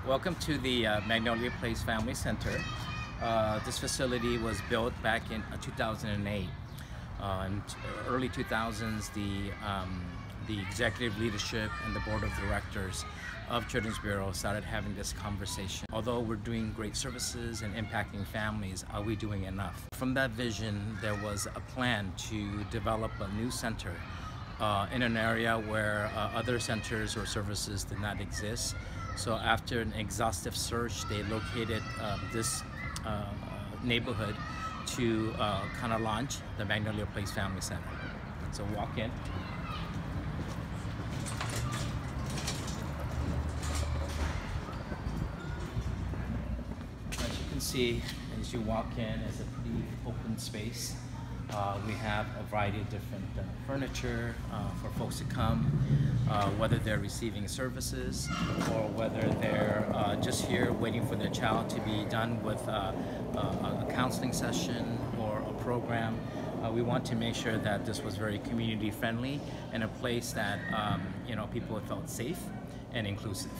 Welcome to the Magnolia Place Family Center. This facility was built back in 2008. In early 2000s, the executive leadership and the board of directors of Children's Bureau started having this conversation. Although we're doing great services and impacting families, are we doing enough? From that vision, there was a plan to develop a new center in an area where other centers or services did not exist. So after an exhaustive search, they located this neighborhood to kind of launch the Magnolia Place Family Center. So walk in. As you can see, as you walk in, it's a pretty open space. We have a variety of different furniture for folks to come, whether they're receiving services or whether they're just here waiting for their child to be done with a counseling session or a program. We want to make sure that this was very community friendly and a place that people felt safe and inclusive.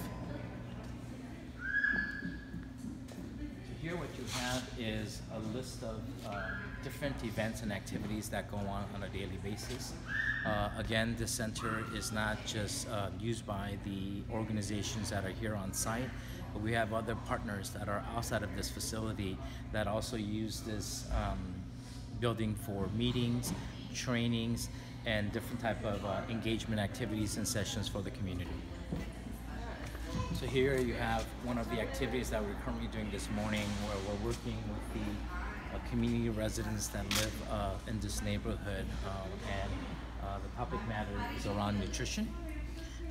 Here what you have is a list of different events and activities that go on a daily basis. Again, this center is not just used by the organizations that are here on site, but we have other partners that are outside of this facility that also use this building for meetings, trainings, and different type of engagement activities and sessions for the community. So here you have one of the activities that we're currently doing this morning, where we're working with the community residents that live in this neighborhood, and the topic matter is around nutrition.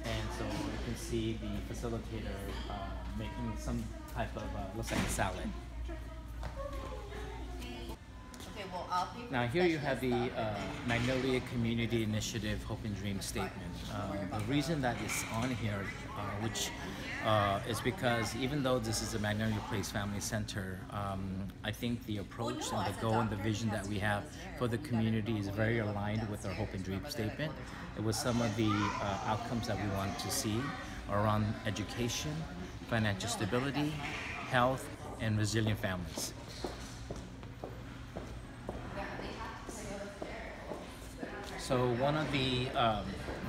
And so you can see the facilitator making some type of, looks like a salad. Now here you have the Magnolia Community Initiative Hope and Dream Statement. The reason that it's on here, which is because even though this is a Magnolia Place Family Center, I think the approach and the goal and the vision that we have for the community is very aligned with our Hope and Dream Statement. It was some of the outcomes that we wanted to see around education, financial stability, health, and resilient families. So one of the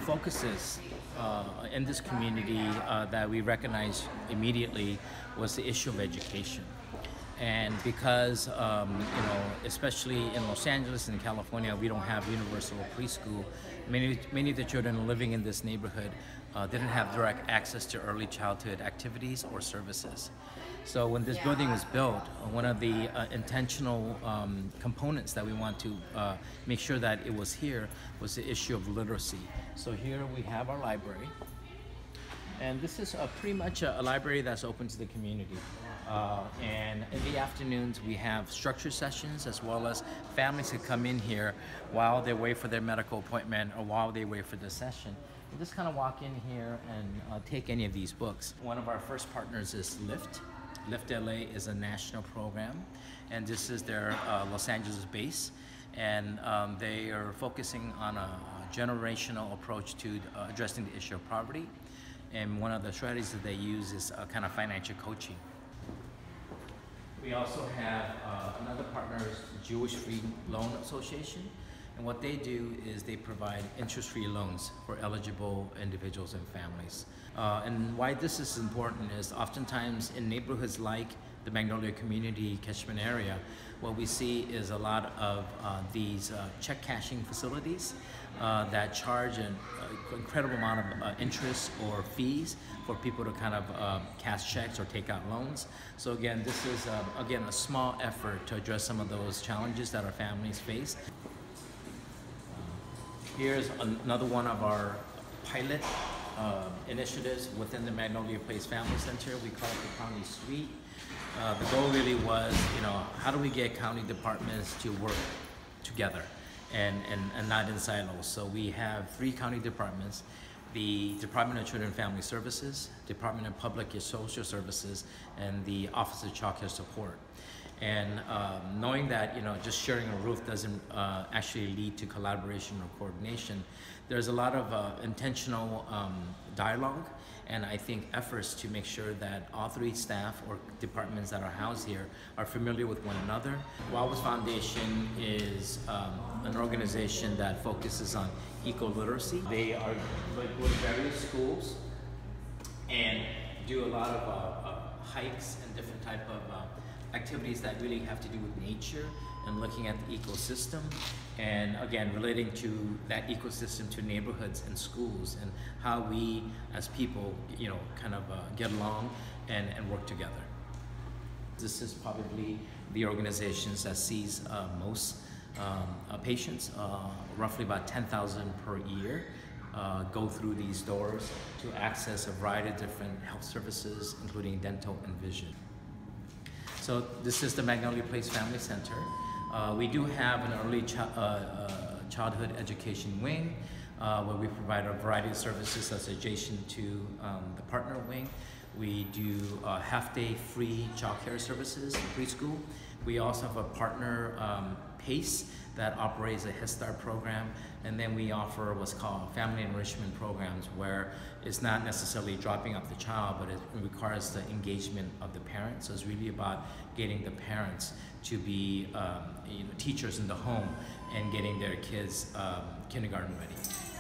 focuses in this community that we recognized immediately was the issue of education. And because, especially in Los Angeles and California, we don't have universal preschool, many of the children living in this neighborhood didn't have direct access to early childhood activities or services. So when this building was built, one of the intentional components that we want to make sure that it was here was the issue of literacy. So here we have our library. And this is pretty much a library that's open to the community. And in the afternoons, we have structured sessions, as well as families can come in here while they wait for their medical appointment or while they wait for the session. And just kind of walk in here and take any of these books. One of our first partners is Lyft. Lyft LA is a national program, and this is their Los Angeles base. And they are focusing on a generational approach to addressing the issue of poverty. And one of the strategies that they use is kind of financial coaching. We also have another partner, Jewish Free Loan Association. And what they do is they provide interest-free loans for eligible individuals and families. And why this is important is oftentimes in neighborhoods like the Magnolia Community catchment area, what we see is a lot of these check cashing facilities that charge an incredible amount of interest or fees for people to kind of cash checks or take out loans. So again, this is again a small effort to address some of those challenges that our families face. Here's another one of our pilot initiatives within the Magnolia Place Family Center. We call it the County Suite. The goal really was, how do we get county departments to work together and not in silos? So we have 3 county departments: the Department of Children and Family Services, Department of Public and Social Services, and the Office of Child Care Support. And knowing that just sharing a roof doesn't actually lead to collaboration or coordination, there's a lot of intentional dialogue and I think efforts to make sure that all three staff or departments that are housed here are familiar with one another. Wildwood Foundation is an organization that focuses on eco-literacy. They are like go to various schools and do a lot of hikes and different type of activities that really have to do with nature and looking at the ecosystem, and again relating to that ecosystem to neighborhoods and schools and how we as people, you know, kind of get along and work together. This is probably the organizations that sees most patients, roughly about 10,000 per year. Go through these doors to access a variety of different health services, including dental and vision. So this is the Magnolia Place Family Center. We do have an early childhood education wing where we provide a variety of services that's adjacent to the partner wing. We do half-day free childcare services in preschool. We also have a partner PACE that operates a Head Start program, and then we offer what's called family enrichment programs, where it's not necessarily dropping off the child, but it requires the engagement of the parents. So it's really about getting the parents to be teachers in the home and getting their kids kindergarten ready.